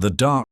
The dark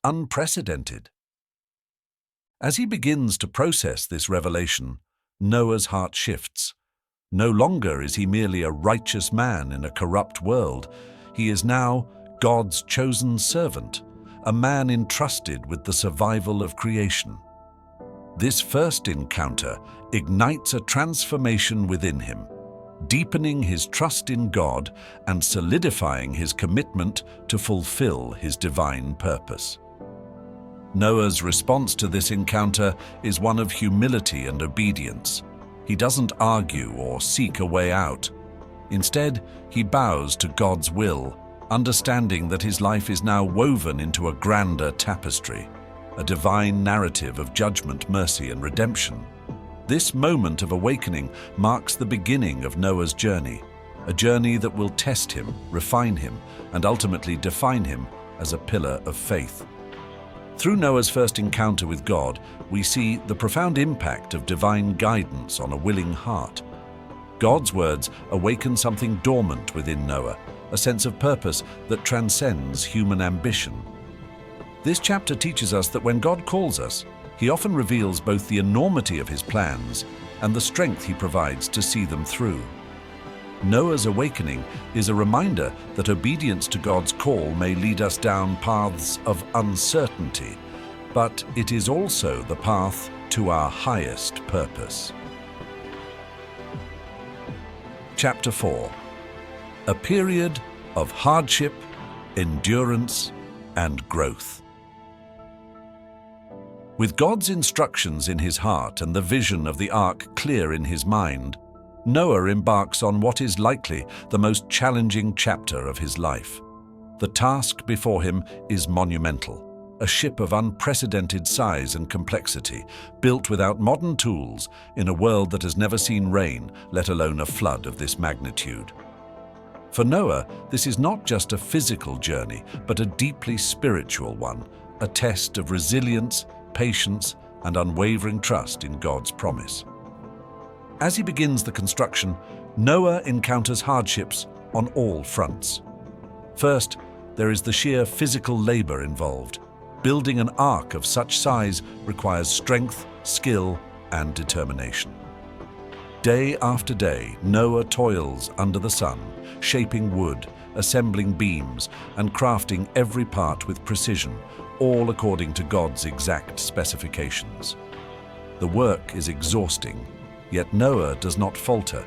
unprecedented. As he begins to process this revelation, Noah's heart shifts. No longer is he merely a righteous man in a corrupt world. He is now God's chosen servant, a man entrusted with the survival of creation. This first encounter ignites a transformation within him, deepening his trust in God and solidifying his commitment to fulfill his divine purpose. Noah's response to this encounter is one of humility and obedience. He doesn't argue or seek a way out. Instead, he bows to God's will, understanding that his life is now woven into a grander tapestry, a divine narrative of judgment, mercy, and redemption. This moment of awakening marks the beginning of Noah's journey, a journey that will test him, refine him, and ultimately define him as a pillar of faith. Through Noah's first encounter with God, we see the profound impact of divine guidance on a willing heart. God's words awaken something dormant within Noah, a sense of purpose that transcends human ambition. This chapter teaches us that when God calls us, he often reveals both the enormity of his plans and the strength he provides to see them through. Noah's awakening is a reminder that obedience to God's call may lead us down paths of uncertainty, but it is also the path to our highest purpose. Chapter 4. A period of hardship, endurance, and growth. With God's instructions in his heart and the vision of the ark clear in his mind, Noah embarks on what is likely the most challenging chapter of his life. The task before him is monumental, a ship of unprecedented size and complexity, built without modern tools in a world that has never seen rain, let alone a flood of this magnitude. For Noah, this is not just a physical journey, but a deeply spiritual one, a test of resilience, patience, and unwavering trust in God's promise. As he begins the construction, Noah encounters hardships on all fronts. First, there is the sheer physical labor involved. Building an ark of such size requires strength, skill, and determination. Day after day, Noah toils under the sun, shaping wood, assembling beams, and crafting every part with precision, all according to God's exact specifications. The work is exhausting, yet Noah does not falter.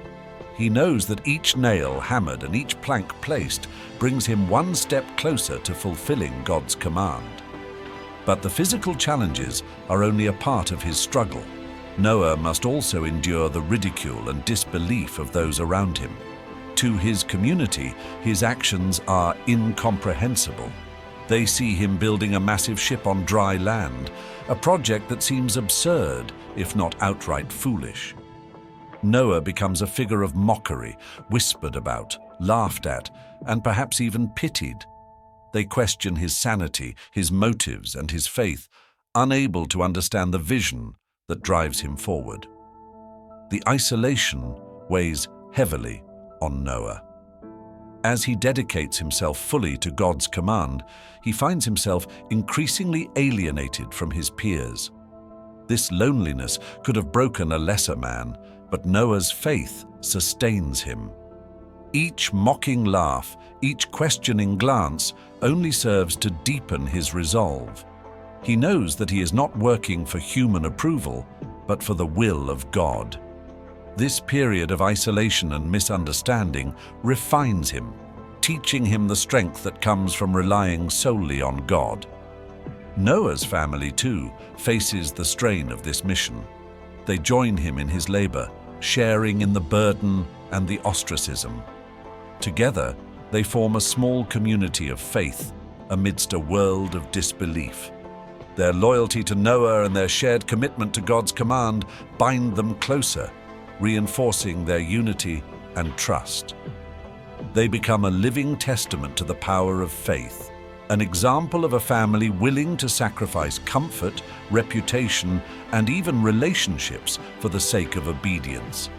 He knows that each nail hammered and each plank placed brings him one step closer to fulfilling God's command. But the physical challenges are only a part of his struggle. Noah must also endure the ridicule and disbelief of those around him. To his community, his actions are incomprehensible. They see him building a massive ship on dry land, a project that seems absurd, if not outright foolish. Noah becomes a figure of mockery, whispered about, laughed at, and perhaps even pitied. They question his sanity, his motives, and his faith, unable to understand the vision that drives him forward. The isolation weighs heavily on Noah. As he dedicates himself fully to God's command, he finds himself increasingly alienated from his peers. This loneliness could have broken a lesser man, but Noah's faith sustains him. Each mocking laugh, each questioning glance only serves to deepen his resolve. He knows that he is not working for human approval, but for the will of God. This period of isolation and misunderstanding refines him, teaching him the strength that comes from relying solely on God. Noah's family, too, faces the strain of this mission. They join him in his labor, sharing in the burden and the ostracism. Together, they form a small community of faith amidst a world of disbelief. Their loyalty to Noah and their shared commitment to God's command bind them closer, reinforcing their unity and trust. They become a living testament to the power of faith, an example of a family willing to sacrifice comfort, reputation, and even relationships for the sake of obedience.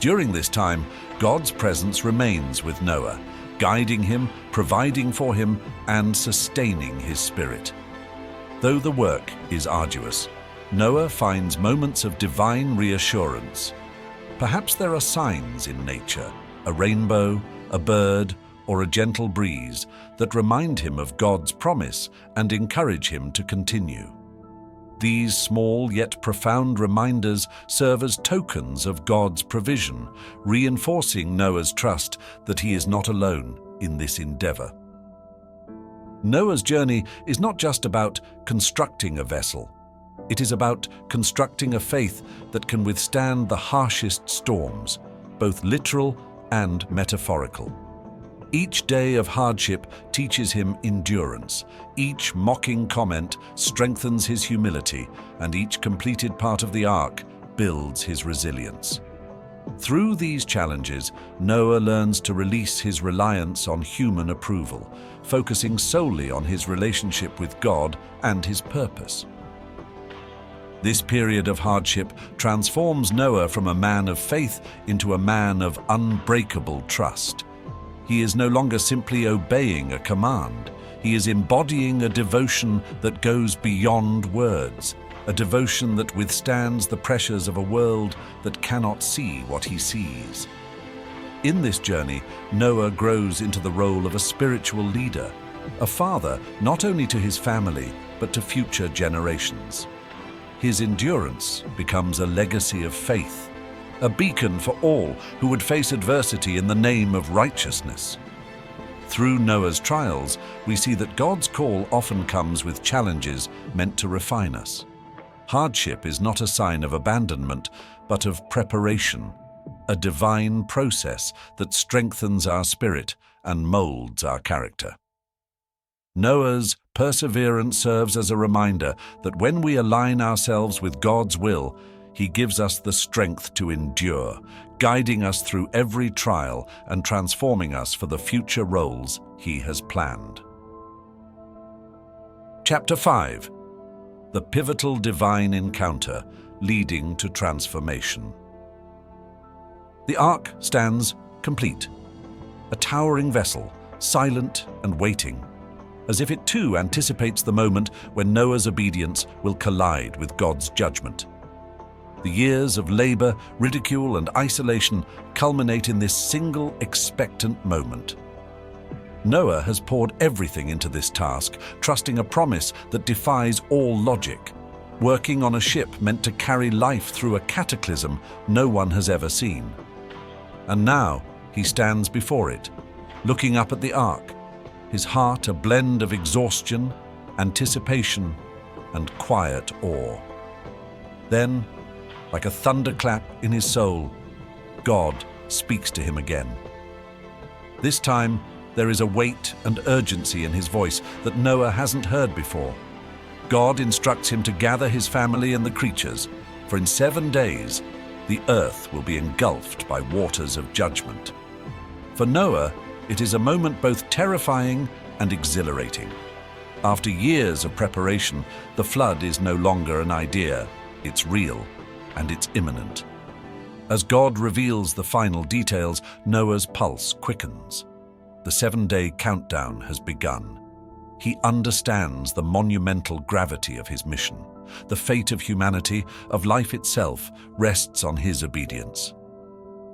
During this time, God's presence remains with Noah, guiding him, providing for him, and sustaining his spirit. Though the work is arduous, Noah finds moments of divine reassurance. Perhaps there are signs in nature, a rainbow, a bird, or a gentle breeze, that remind him of God's promise and encourage him to continue. These small yet profound reminders serve as tokens of God's provision, reinforcing Noah's trust that he is not alone in this endeavor. Noah's journey is not just about constructing a vessel. It is about constructing a faith that can withstand the harshest storms, both literal and metaphorical. Each day of hardship teaches him endurance. Each mocking comment strengthens his humility, and each completed part of the ark builds his resilience. Through these challenges, Noah learns to release his reliance on human approval, focusing solely on his relationship with God and his purpose. This period of hardship transforms Noah from a man of faith into a man of unbreakable trust. He is no longer simply obeying a command. He is embodying a devotion that goes beyond words, a devotion that withstands the pressures of a world that cannot see what he sees. In this journey, Noah grows into the role of a spiritual leader, a father not only to his family, but to future generations. His endurance becomes a legacy of faith, a beacon for all who would face adversity in the name of righteousness. Through Noah's trials, we see that God's call often comes with challenges meant to refine us. Hardship is not a sign of abandonment, but of preparation, a divine process that strengthens our spirit and molds our character. Noah's perseverance serves as a reminder that when we align ourselves with God's will, He gives us the strength to endure, guiding us through every trial and transforming us for the future roles He has planned. Chapter 5. The pivotal divine encounter leading to transformation. The ark stands complete, a towering vessel, silent and waiting, as if it too anticipates the moment when Noah's obedience will collide with God's judgment. The years of labor, ridicule, and isolation culminate in this single expectant moment. Noah has poured everything into this task, trusting a promise that defies all logic, working on a ship meant to carry life through a cataclysm no one has ever seen. And now he stands before it, looking up at the ark, his heart a blend of exhaustion, anticipation, and quiet awe. Then, like a thunderclap in his soul, God speaks to him again. This time, there is a weight and urgency in his voice that Noah hasn't heard before. God instructs him to gather his family and the creatures, for in 7 days, the earth will be engulfed by waters of judgment. For Noah, it is a moment both terrifying and exhilarating. After years of preparation, the flood is no longer an idea, it's real, and it's imminent. As God reveals the final details, Noah's pulse quickens. The 7-day countdown has begun. He understands the monumental gravity of his mission. The fate of humanity, of life itself, rests on his obedience.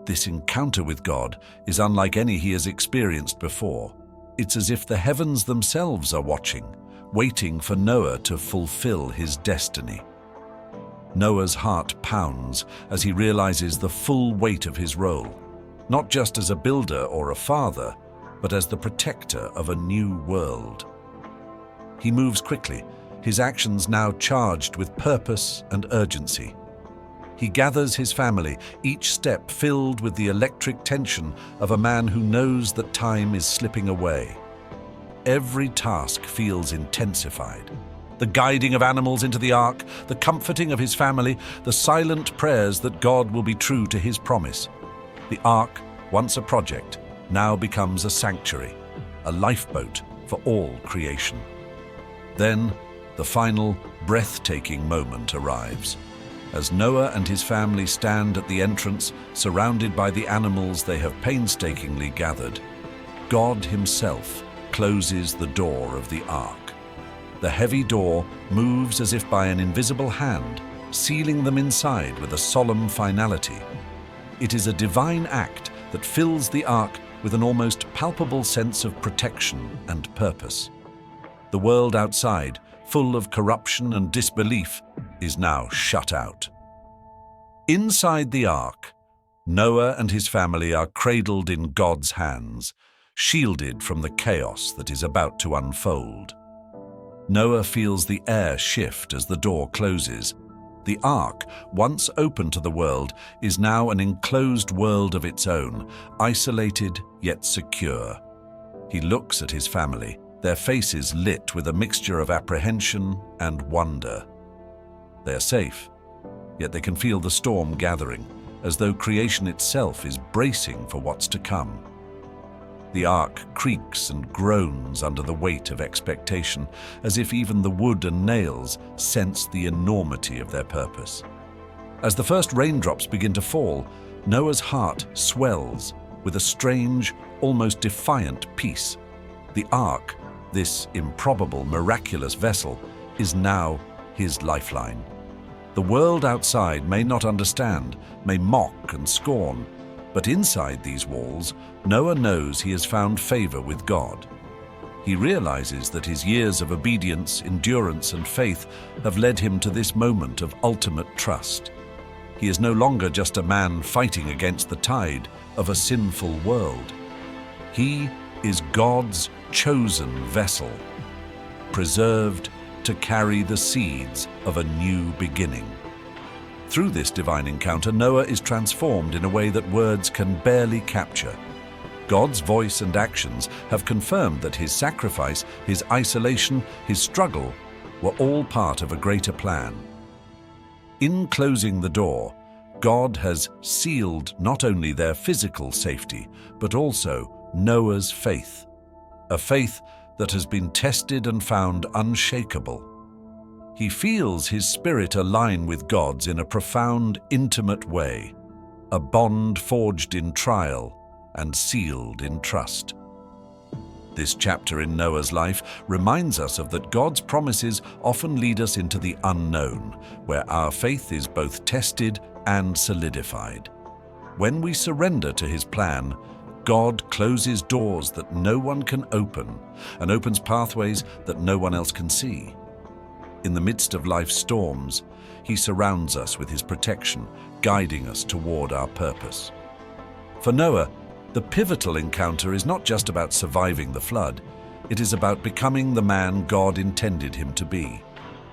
This encounter with God is unlike any he has experienced before. It's as if the heavens themselves are watching, waiting for Noah to fulfill his destiny. Noah's heart pounds as he realizes the full weight of his role, not just as a builder or a father, but as the protector of a new world. He moves quickly, his actions now charged with purpose and urgency. He gathers his family, each step filled with the electric tension of a man who knows that time is slipping away. Every task feels intensified. The guiding of animals into the ark, the comforting of his family, the silent prayers that God will be true to his promise. The ark, once a project, now becomes a sanctuary, a lifeboat for all creation. Then, the final, breathtaking moment arrives. As Noah and his family stand at the entrance, surrounded by the animals they have painstakingly gathered, God himself closes the door of the ark. The heavy door moves as if by an invisible hand, sealing them inside with a solemn finality. It is a divine act that fills the ark with an almost palpable sense of protection and purpose. The world outside, full of corruption and disbelief, is now shut out. Inside the ark, Noah and his family are cradled in God's hands, shielded from the chaos that is about to unfold. Noah feels the air shift as the door closes. The ark, once open to the world, is now an enclosed world of its own, isolated yet secure. He looks at his family, their faces lit with a mixture of apprehension and wonder. They are safe, yet they can feel the storm gathering, as though creation itself is bracing for what's to come. The ark creaks and groans under the weight of expectation, as if even the wood and nails sense the enormity of their purpose. As the first raindrops begin to fall, Noah's heart swells with a strange, almost defiant peace. The ark, this improbable, miraculous vessel, is now his lifeline. The world outside may not understand, may mock and scorn, but inside these walls, Noah knows he has found favor with God. He realizes that his years of obedience, endurance, and faith have led him to this moment of ultimate trust. He is no longer just a man fighting against the tide of a sinful world. He is God's chosen vessel, preserved to carry the seeds of a new beginning. Through this divine encounter, Noah is transformed in a way that words can barely capture. God's voice and actions have confirmed that his sacrifice, his isolation, his struggle were all part of a greater plan. In closing the door, God has sealed not only their physical safety, but also Noah's faith, a faith that has been tested and found unshakable. He feels his spirit align with God's in a profound, intimate way, a bond forged in trial and sealed in trust. This chapter in Noah's life reminds us of that God's promises often lead us into the unknown, where our faith is both tested and solidified. When we surrender to his plan, God closes doors that no one can open and opens pathways that no one else can see. In the midst of life's storms, he surrounds us with his protection, guiding us toward our purpose. For Noah, the pivotal encounter is not just about surviving the flood, it is about becoming the man God intended him to be,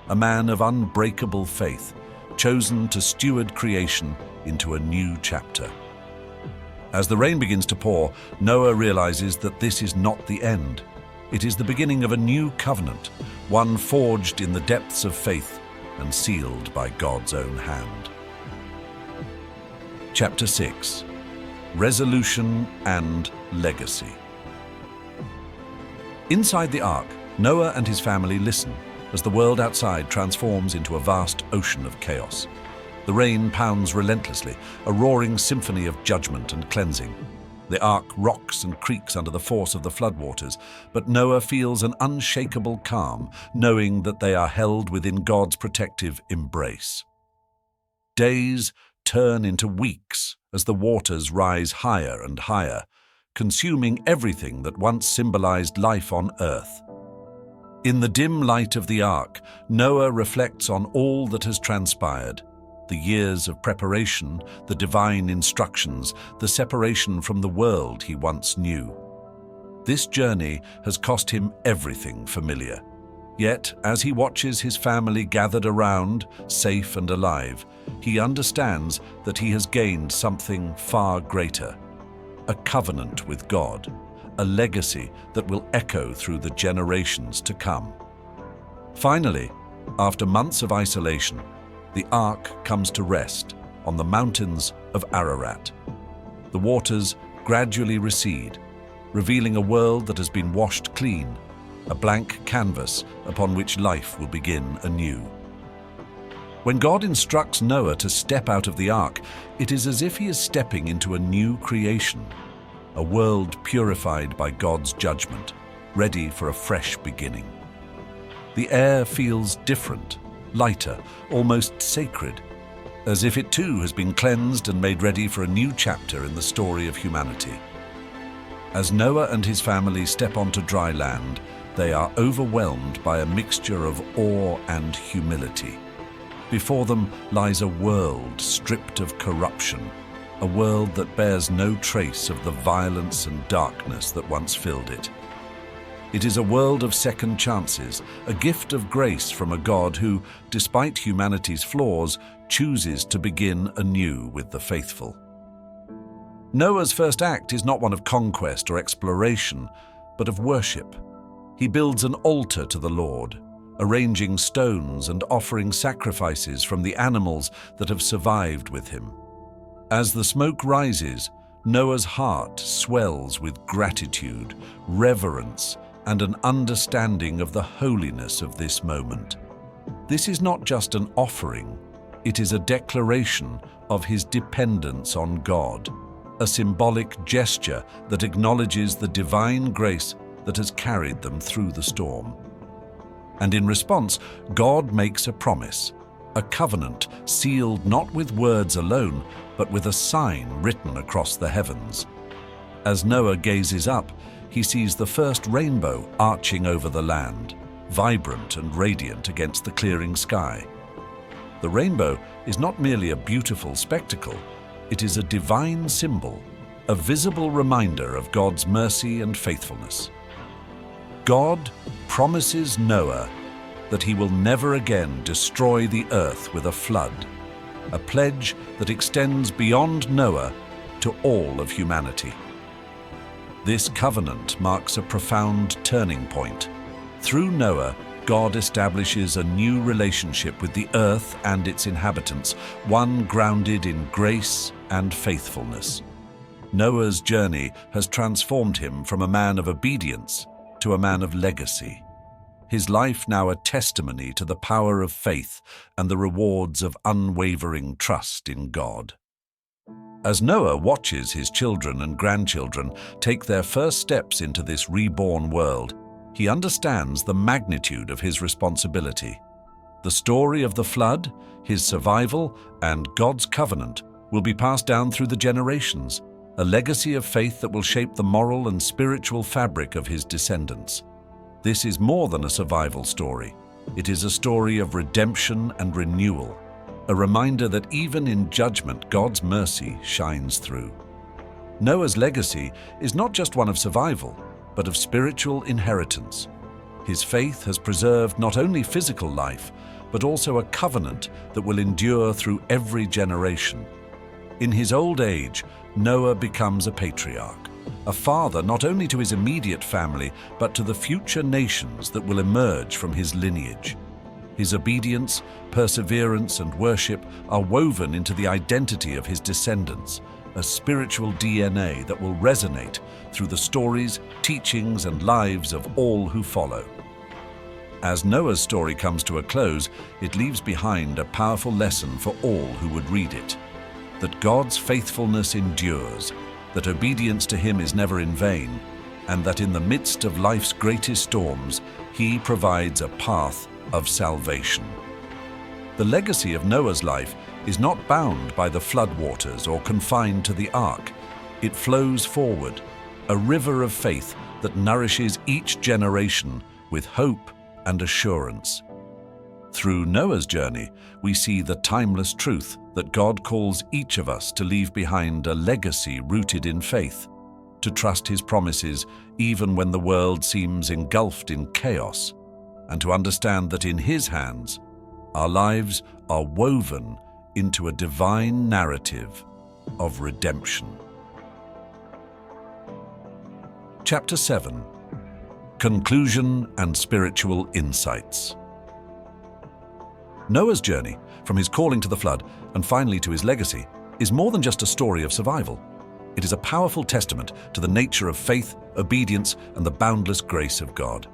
a man of unbreakable faith, chosen to steward creation into a new chapter. As the rain begins to pour, Noah realizes that this is not the end. It is the beginning of a new covenant, one forged in the depths of faith and sealed by God's own hand. Chapter 6. Resolution and Legacy. Inside the ark, Noah and his family listen as the world outside transforms into a vast ocean of chaos. The rain pounds relentlessly, a roaring symphony of judgment and cleansing. The ark rocks and creaks under the force of the floodwaters, but Noah feels an unshakable calm, knowing that they are held within God's protective embrace. Days turn into weeks as the waters rise higher and higher, consuming everything that once symbolized life on earth. In the dim light of the ark, Noah reflects on all that has transpired. The years of preparation, the divine instructions, the separation from the world he once knew. This journey has cost him everything familiar. Yet, as he watches his family gathered around, safe and alive, he understands that he has gained something far greater. A covenant with God, a legacy that will echo through the generations to come. Finally, after months of isolation, the ark comes to rest on the mountains of Ararat. The waters gradually recede, revealing a world that has been washed clean, a blank canvas upon which life will begin anew. When God instructs Noah to step out of the ark, it is as if he is stepping into a new creation, a world purified by God's judgment, ready for a fresh beginning. The air feels different, lighter, almost sacred, as if it too has been cleansed and made ready for a new chapter in the story of humanity. As Noah and his family step onto dry land, they are overwhelmed by a mixture of awe and humility. Before them lies a world stripped of corruption, a world that bears no trace of the violence and darkness that once filled it. It is a world of second chances, a gift of grace from a God who, despite humanity's flaws, chooses to begin anew with the faithful. Noah's first act is not one of conquest or exploration, but of worship. He builds an altar to the Lord, arranging stones and offering sacrifices from the animals that have survived with him. As the smoke rises, Noah's heart swells with gratitude, reverence, and an understanding of the holiness of this moment. This is not just an offering, it is a declaration of his dependence on God, a symbolic gesture that acknowledges the divine grace that has carried them through the storm. And in response, God makes a promise, a covenant sealed not with words alone, but with a sign written across the heavens. As Noah gazes up, he sees the first rainbow arching over the land, vibrant and radiant against the clearing sky. The rainbow is not merely a beautiful spectacle, it is a divine symbol, a visible reminder of God's mercy and faithfulness. God promises Noah that he will never again destroy the earth with a flood, a pledge that extends beyond Noah to all of humanity. This covenant marks a profound turning point. Through Noah, God establishes a new relationship with the earth and its inhabitants, one grounded in grace and faithfulness. Noah's journey has transformed him from a man of obedience to a man of legacy. His life now a testimony to the power of faith and the rewards of unwavering trust in God. As Noah watches his children and grandchildren take their first steps into this reborn world, he understands the magnitude of his responsibility. The story of the flood, his survival, and God's covenant will be passed down through the generations, a legacy of faith that will shape the moral and spiritual fabric of his descendants. This is more than a survival story. It is a story of redemption and renewal, a reminder that even in judgment, God's mercy shines through. Noah's legacy is not just one of survival, but of spiritual inheritance. His faith has preserved not only physical life, but also a covenant that will endure through every generation. In his old age, Noah becomes a patriarch, a father not only to his immediate family, but to the future nations that will emerge from his lineage. His obedience, perseverance, and worship are woven into the identity of his descendants, a spiritual DNA that will resonate through the stories, teachings, and lives of all who follow. As Noah's story comes to a close, it leaves behind a powerful lesson for all who would read it: that God's faithfulness endures, that obedience to him is never in vain, and that in the midst of life's greatest storms, he provides a path of salvation. The legacy of Noah's life is not bound by the floodwaters or confined to the ark. It flows forward, a river of faith that nourishes each generation with hope and assurance. Through Noah's journey, we see the timeless truth that God calls each of us to leave behind a legacy rooted in faith, to trust his promises even when the world seems engulfed in chaos, and to understand that in his hands, our lives are woven into a divine narrative of redemption. Chapter 7. Conclusion and Spiritual Insights. Noah's journey, from his calling to the flood and finally to his legacy, is more than just a story of survival. It is a powerful testament to the nature of faith, obedience, and the boundless grace of God.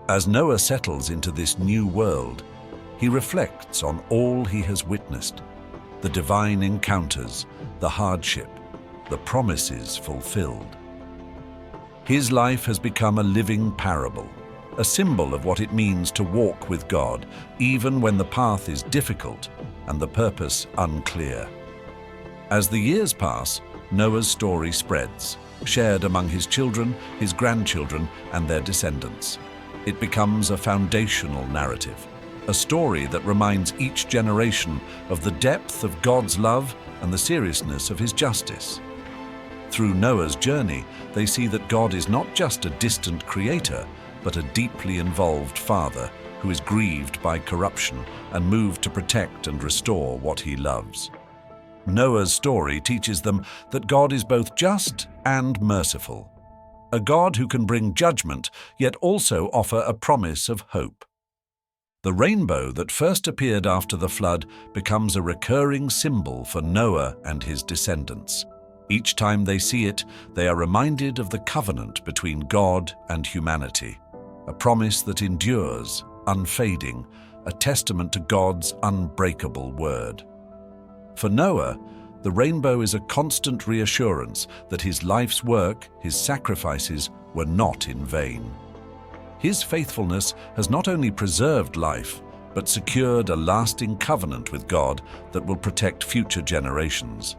As Noah settles into this new world, he reflects on all he has witnessed: the divine encounters, the hardship, the promises fulfilled. His life has become a living parable, a symbol of what it means to walk with God, even when the path is difficult and the purpose unclear. As the years pass, Noah's story spreads, shared among his children, his grandchildren, and their descendants. It becomes a foundational narrative, a story that reminds each generation of the depth of God's love and the seriousness of his justice. Through Noah's journey, they see that God is not just a distant creator, but a deeply involved father who is grieved by corruption and moved to protect and restore what he loves. Noah's story teaches them that God is both just and merciful, a God who can bring judgment, yet also offer a promise of hope. The rainbow that first appeared after the flood becomes a recurring symbol for Noah and his descendants. Each time they see it, they are reminded of the covenant between God and humanity, a promise that endures, unfading, a testament to God's unbreakable word. For Noah, the rainbow is a constant reassurance that his life's work, his sacrifices, were not in vain. His faithfulness has not only preserved life, but secured a lasting covenant with God that will protect future generations.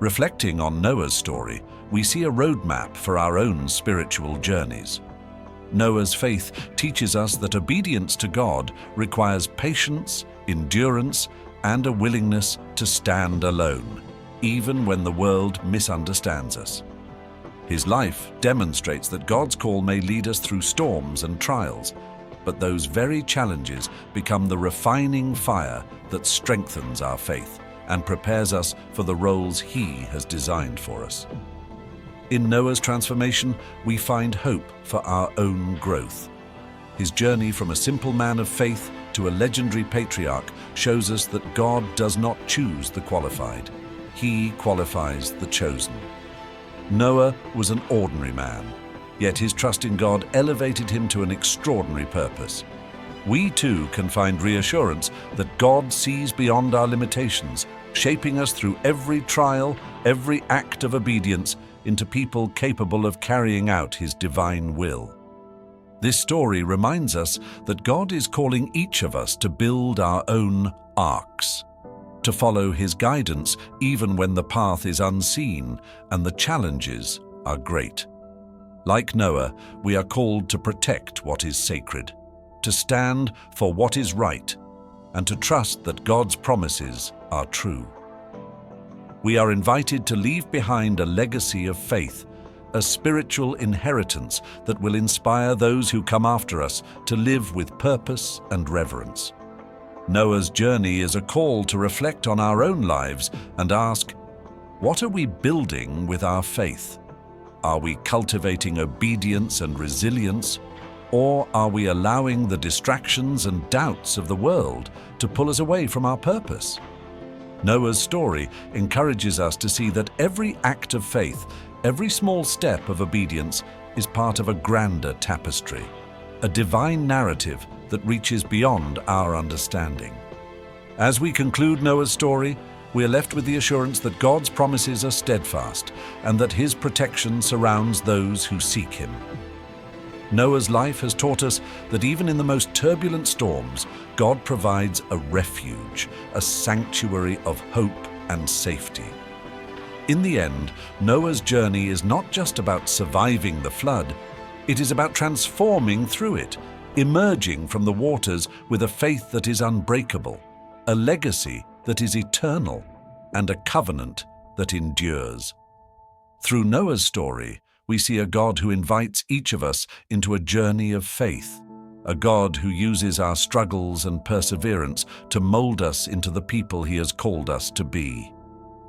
Reflecting on Noah's story, we see a roadmap for our own spiritual journeys. Noah's faith teaches us that obedience to God requires patience, endurance, and a willingness to stand alone, even when the world misunderstands us. His life demonstrates that God's call may lead us through storms and trials, but those very challenges become the refining fire that strengthens our faith and prepares us for the roles He has designed for us. In Noah's transformation, we find hope for our own growth. His journey from a simple man of faith to a legendary patriarch shows us that God does not choose the qualified. He qualifies the chosen. Noah was an ordinary man, yet his trust in God elevated him to an extraordinary purpose. We too can find reassurance that God sees beyond our limitations, shaping us through every trial, every act of obedience into people capable of carrying out His divine will. This story reminds us that God is calling each of us to build our own arcs, to follow His guidance even when the path is unseen and the challenges are great. Like Noah, we are called to protect what is sacred, to stand for what is right, and to trust that God's promises are true. We are invited to leave behind a legacy of faith, a spiritual inheritance that will inspire those who come after us to live with purpose and reverence. Noah's journey is a call to reflect on our own lives and ask, what are we building with our faith? Are we cultivating obedience and resilience, or are we allowing the distractions and doubts of the world to pull us away from our purpose? Noah's story encourages us to see that every act of faith, every small step of obedience is part of a grander tapestry, a divine narrative that reaches beyond our understanding. As we conclude Noah's story, we are left with the assurance that God's promises are steadfast and that His protection surrounds those who seek Him. Noah's life has taught us that even in the most turbulent storms, God provides a refuge, a sanctuary of hope and safety. In the end, Noah's journey is not just about surviving the flood, it is about transforming through it, emerging from the waters with a faith that is unbreakable, a legacy that is eternal, and a covenant that endures. Through Noah's story, we see a God who invites each of us into a journey of faith, a God who uses our struggles and perseverance to mold us into the people He has called us to be.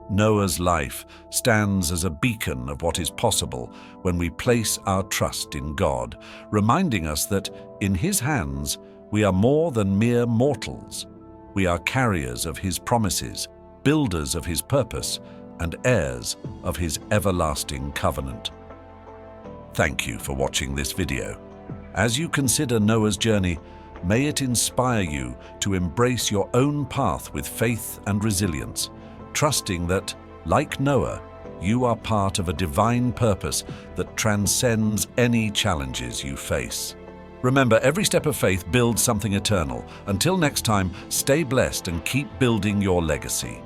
Noah's life stands as a beacon of what is possible when we place our trust in God, reminding us that in His hands we are more than mere mortals. We are carriers of His promises, builders of His purpose, and heirs of His everlasting covenant. Thank you for watching this video. As you consider Noah's journey, may it inspire you to embrace your own path with faith and resilience, trusting that, like Noah, you are part of a divine purpose that transcends any challenges you face. Remember, every step of faith builds something eternal. Until next time, stay blessed and keep building your legacy.